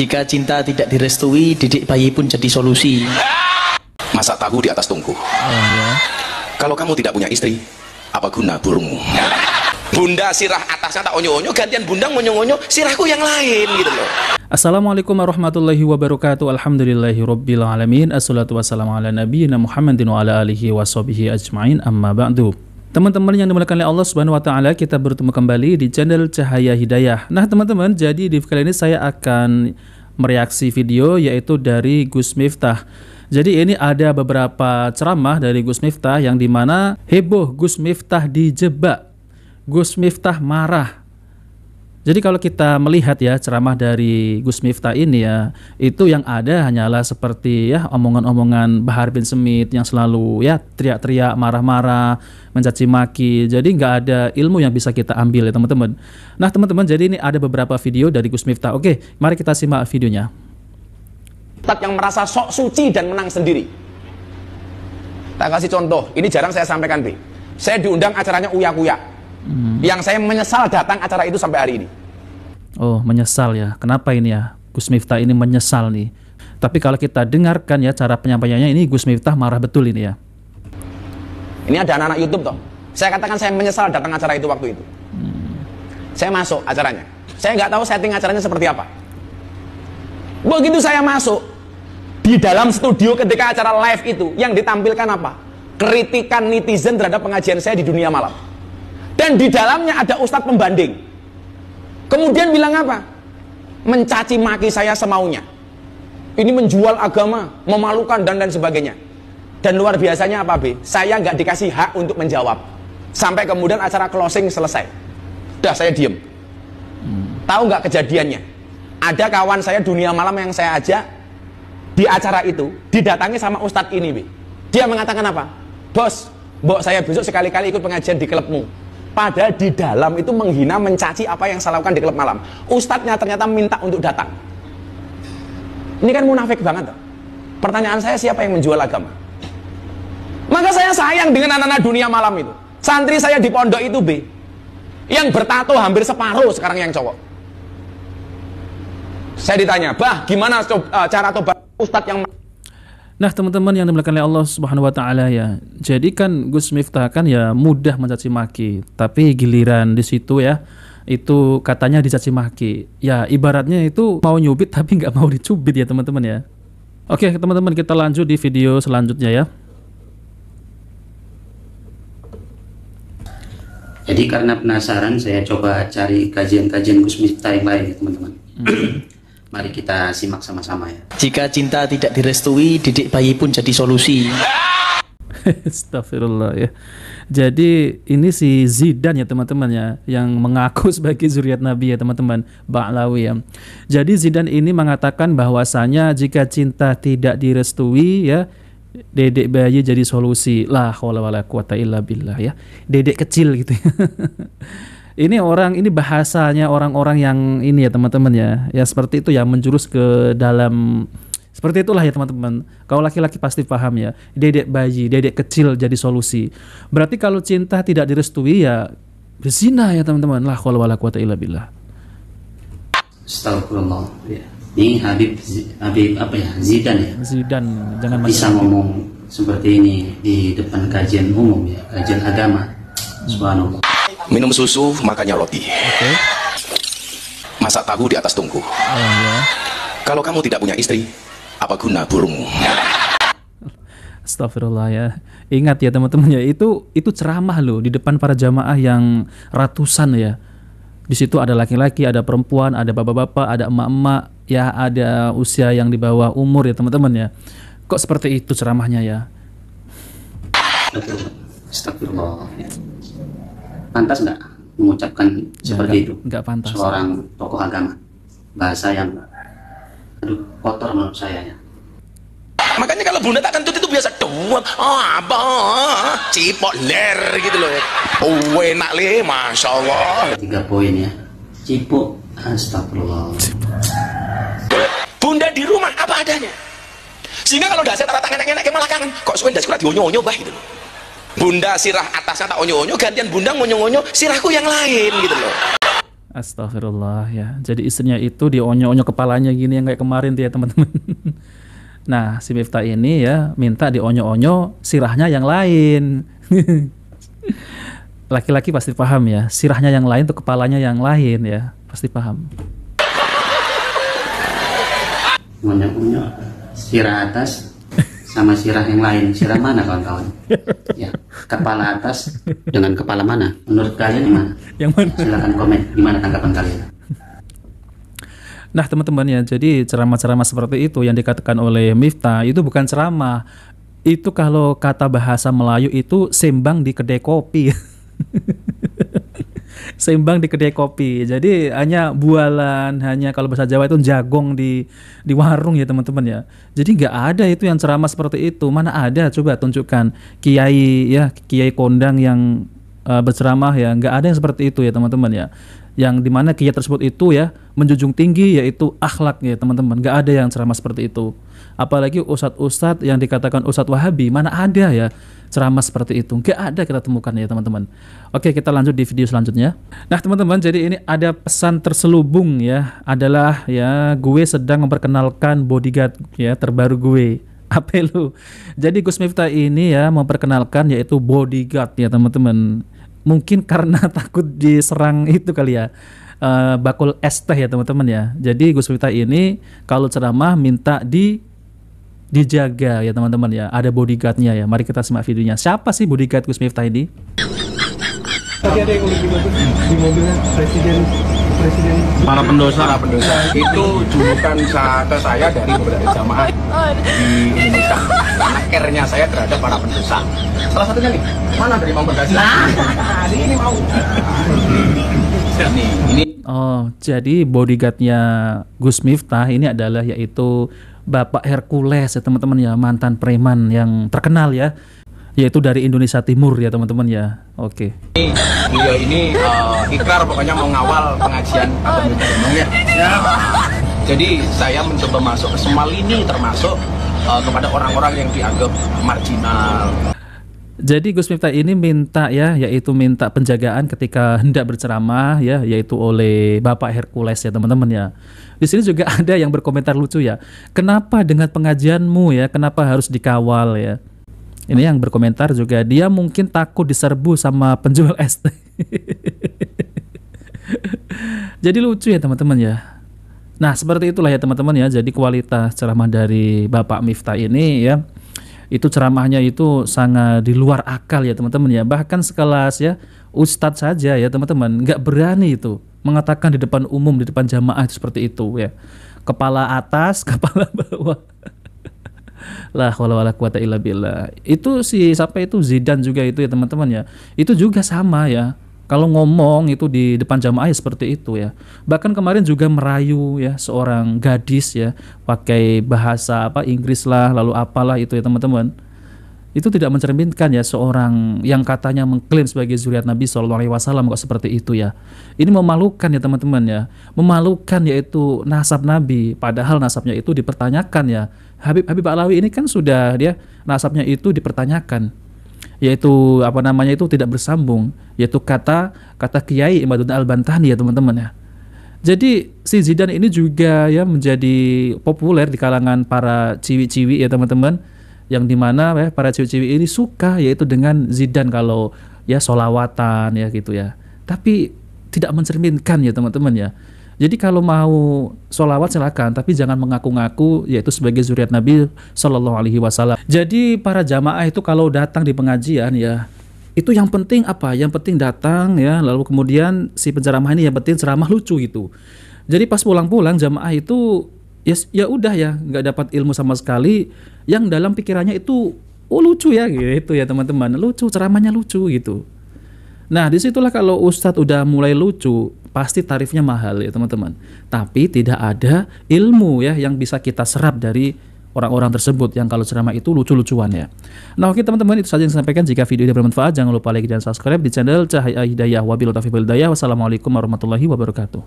Jika cinta tidak direstui, didik bayi pun jadi solusi. Masak tahu di atas tungku. Kalau kamu tidak punya istri, apa guna burungmu? Bunda sirah atasnya tak onyo-onyo, gantian bundang onyo-onyo, sirahku yang lain gitu loh. Assalamualaikum warahmatullahi wabarakatuh. Alhamdulillahi rabbil alamin. Assalatu wassalamu ala nabiyyina Muhammadin wa ala alihi wa sahbihi ajma'in, amma ba'du. Teman-teman yang dimuliakan oleh Allah Subhanahu wa taala, kita bertemu kembali di channel Cahaya Hidayah. Nah, teman-teman, jadi di kali ini saya akan mereaksi video yaitu dari Gus Miftah. Jadi ini ada beberapa ceramah dari Gus Miftah yang dimana heboh Gus Miftah dijebak, Gus Miftah marah. Jadi kalau kita melihat ya ceramah dari Gus Miftah ini ya, itu yang ada hanyalah seperti ya omongan-omongan Bahar bin Smith yang selalu ya teriak-teriak, marah-marah, mencaci maki. Jadi nggak ada ilmu yang bisa kita ambil ya teman-teman. Nah teman-teman, jadi ini ada beberapa video dari Gus Miftah. Oke, mari kita simak videonya. Ustadz yang merasa sok suci dan menang sendiri. Tak kasih contoh, ini jarang saya sampaikan, B. Saya diundang acaranya Uya-Kuya. Yang saya menyesal datang acara itu sampai hari ini. Oh, menyesal ya. Kenapa ini ya? Gus Miftah ini menyesal nih. Tapi kalau kita dengarkan ya cara penyampaiannya, ini Gus Miftah marah betul ini ya. Ini ada anak-anak YouTube toh. Saya katakan saya menyesal datang acara itu waktu itu. Saya masuk acaranya. Saya nggak tahu setting acaranya seperti apa. Begitu saya masuk di dalam studio ketika acara live itu, yang ditampilkan apa? Kritikan netizen terhadap pengajian saya di dunia malam. Dan di dalamnya ada ustadz pembanding. Kemudian bilang apa? Mencaci maki saya semaunya. Ini menjual agama, memalukan dan lain sebagainya. Dan luar biasanya apa, B? Saya nggak dikasih hak untuk menjawab. Sampai kemudian acara closing selesai. Udah, saya diem. Tahu nggak kejadiannya? Ada kawan saya dunia malam yang saya ajak di acara itu, didatangi sama ustadz ini, B. Dia mengatakan apa? Bos, mbok saya besok sekali-kali ikut pengajian di klubmu. Padahal di dalam itu menghina, mencaci apa yang saya lakukan di klub malam. Ustadznya ternyata minta untuk datang. Ini kan munafik banget tuh. Pertanyaan saya, siapa yang menjual agama? Maka saya sayang dengan anak-anak dunia malam itu. Santri saya di pondok itu, B, yang bertato hampir separuh sekarang yang cowok. Saya ditanya, bah, gimana cara tobat ustadz yang... Nah teman-teman yang dimuliakan oleh Allah Subhanahu wa taala ya. Jadi kan Gus Miftah kan ya mudah mencaci maki, tapi giliran di situ ya itu katanya dicaci maki. Ya ibaratnya itu mau nyubit tapi nggak mau dicubit ya teman-teman ya. Oke teman-teman, kita lanjut di video selanjutnya ya. Jadi karena penasaran saya coba cari kajian-kajian Gus Miftah yang lain ya teman-teman. Mari kita simak sama-sama ya. Jika cinta tidak direstui, didik bayi pun jadi solusi. Astagfirullah ya. Jadi ini si Zidan ya teman-teman ya, yang mengaku sebagai zuriat Nabi ya teman-teman, Ba'lawi ya. Jadi Zidan ini mengatakan bahwasanya jika cinta tidak direstui ya, dedek bayi jadi solusi. La haula wala quwata illa billah ya. Dedek kecil gitu. Ini orang, ini bahasanya orang-orang yang ini ya teman-teman ya. Ya seperti itu ya, menjurus ke dalam seperti itulah ya teman-teman. Kalau laki-laki pasti paham ya. Dedek bayi, dedek kecil jadi solusi. Berarti kalau cinta tidak direstui ya berzina ya teman-teman. La haula wala quwata illa billah. Astagfirullah ya. Ini Habib apa ya? Zidan ya. Zidan, jangan bisa ngomong seperti ini di depan kajian umum ya, kajian agama. Subhanallah. Minum susu, makannya roti. Masak tahu di atas tungku. Kalau kamu tidak punya istri, apa guna burungmu? Astagfirullah ya. Ingat ya teman-teman ya, itu ceramah loh di depan para jamaah yang ratusan ya. Di situ ada laki-laki, ada perempuan, ada bapak-bapak, ada emak-emak, ya ada usia yang di bawah umur ya teman-teman ya. Kok seperti itu ceramahnya ya? Astagfirullah. Pantas nggak mengucapkan ya, seperti itu? Nggak pantas. Seorang tokoh agama, bahasa yang kotor menurut saya ya. Makanya kalau bunda tak kentut itu biasa doang, apa, cipok ler gitu loh. Oh enak le, masya Allah. 3 poin ya. Cipok, astagfirullah. Bunda di rumah apa adanya. Sehingga kalau dasar tara tangan enak malah kangen. Kok suwe ndas kurat dionyo-onyo bah gitu loh. Bunda sirah atasnya tak onyo-onyo, gantian bundang onyo-onyo, sirahku yang lain gitu loh. Astagfirullah ya. Jadi istrinya itu dionyo-onyo kepalanya gini yang kayak kemarin tuh ya teman-teman. Nah, si Miftah ini ya minta dionyo-onyo sirahnya yang lain. Laki-laki pasti paham ya. Sirahnya yang lain tuh kepalanya yang lain ya. Pasti paham. Onyo-onyo sirah atas sama sirah yang lain. Sirah mana kawan-kawan? Ya, kepala atas dengan kepala mana? Menurut kalian gimana? Yang mana? Silahkan komen gimana tanggapan kalian. Nah teman-teman ya, jadi ceramah-ceramah seperti itu yang dikatakan oleh Miftah itu bukan ceramah. Itu kalau kata bahasa Melayu itu sembang di kedai kopi. Sembang di kedai kopi. Jadi hanya bualan, hanya kalau bahasa Jawa itu jagong di warung ya teman-teman ya. Jadi nggak ada itu yang ceramah seperti itu. Mana ada? Coba tunjukkan kiai ya, kiai kondang yang berceramah ya. Nggak ada yang seperti itu ya teman-teman ya. Yang dimana kiai tersebut itu ya menjunjung tinggi yaitu akhlak ya teman-teman. Nggak ada yang ceramah seperti itu. Apalagi ustadz-ustadz yang dikatakan ustadz Wahabi, mana ada ya ceramah seperti itu. Nggak ada kita temukan ya teman-teman. Oke, kita lanjut di video selanjutnya. Nah teman-teman, jadi ini ada pesan terselubung ya, adalah ya gue sedang memperkenalkan bodyguard ya terbaru gue. Apa lu? Jadi Gus Miftah ini ya memperkenalkan yaitu bodyguard ya teman-teman. Mungkin karena takut diserang itu kali ya, bakul es teh ya teman-teman ya. Jadi Gus Miftah ini kalau ceramah minta dijaga ya teman-teman ya. Ada bodyguardnya ya. Mari kita simak videonya. Siapa sih bodyguard Gus Miftah ini? Tadi ada yang unik di mobilnya presiden Para pendosa itu julukan ke saya dari beberapa jamaah di Indonesia. Karena care-nya saya terhadap para pendosa. Salah satunya nih, mana dari Mang Berdasi? Ini mau. Ini. Oh, jadi bodyguardnya Gus Miftah ini adalah yaitu Bapak Hercules ya teman-teman ya, mantan preman yang terkenal ya, yaitu dari Indonesia Timur ya teman-teman ya. Oke. Beliau ini ikrar pokoknya mau ngawal pengajian atau ya. Jadi saya mencoba masuk ke Semal ini termasuk kepada orang-orang yang dianggap marginal. Jadi Gus Miftah ini minta ya, yaitu minta penjagaan ketika hendak berceramah ya, yaitu oleh Bapak Hercules ya teman-teman ya. Di sini juga ada yang berkomentar lucu ya. Kenapa dengan pengajianmu ya, kenapa harus dikawal ya? Ini yang berkomentar juga, dia mungkin takut diserbu sama penjual es teh. Jadi lucu ya teman-teman ya. Nah seperti itulah ya teman-teman ya. Jadi kualitas ceramah dari Bapak Miftah ini ya, itu ceramahnya itu sangat di luar akal ya teman-teman ya. Bahkan sekelas ya ustadz saja ya teman-teman nggak berani itu mengatakan di depan umum, di depan jamaah itu seperti itu ya. Kepala atas, kepala bawah. La haula wala quwata illa billah. Itu si siapa itu Zidane juga itu ya teman-teman ya. Itu juga sama ya. Kalau ngomong itu di depan jamaah ya seperti itu ya. Bahkan kemarin juga merayu ya seorang gadis ya, pakai bahasa apa Inggris lah, lalu apalah itu ya teman-teman. Itu tidak mencerminkan ya seorang yang katanya mengklaim sebagai zuriat Nabi SAW kok seperti itu ya. Ini memalukan ya teman-teman ya. Memalukan yaitu nasab Nabi, padahal nasabnya itu dipertanyakan ya. Habib Alawi ini kan sudah dia nasabnya itu dipertanyakan, yaitu apa namanya itu tidak bersambung, yaitu kata Kiai Imaduddin Al-Bantani ya teman-teman ya. Jadi si Zidane ini juga ya menjadi populer di kalangan para ciwi-ciwi ya teman-teman, yang dimana ya para ciwi-ciwi ini suka yaitu dengan Zidane kalau ya solawatan ya gitu ya. Tapi tidak mencerminkan ya teman-teman ya. Jadi kalau mau sholawat silakan, tapi jangan mengaku-ngaku yaitu sebagai zuriat Nabi Shallallahu Alaihi Wasallam. Jadi para jamaah itu kalau datang di pengajian ya, itu yang penting apa? Yang penting datang ya, lalu kemudian si penceramah ini yang penting ceramah lucu gitu. Jadi pas pulang-pulang jamaah itu ya udah ya nggak dapat ilmu sama sekali. Yang dalam pikirannya itu lucu ya gitu ya teman-teman, lucu, ceramahnya lucu gitu. Nah disitulah kalau ustadz udah mulai lucu, pasti tarifnya mahal ya teman-teman. Tapi tidak ada ilmu ya yang bisa kita serap dari orang-orang tersebut yang kalau ceramah itu lucu-lucuan ya. Nah oke teman-teman, itu saja yang saya sampaikan. Jika video ini bermanfaat, jangan lupa like dan subscribe di channel Cahaya Hidayah. Wabillahi taufiq wal hidayah. Wassalamualaikum warahmatullahi wabarakatuh.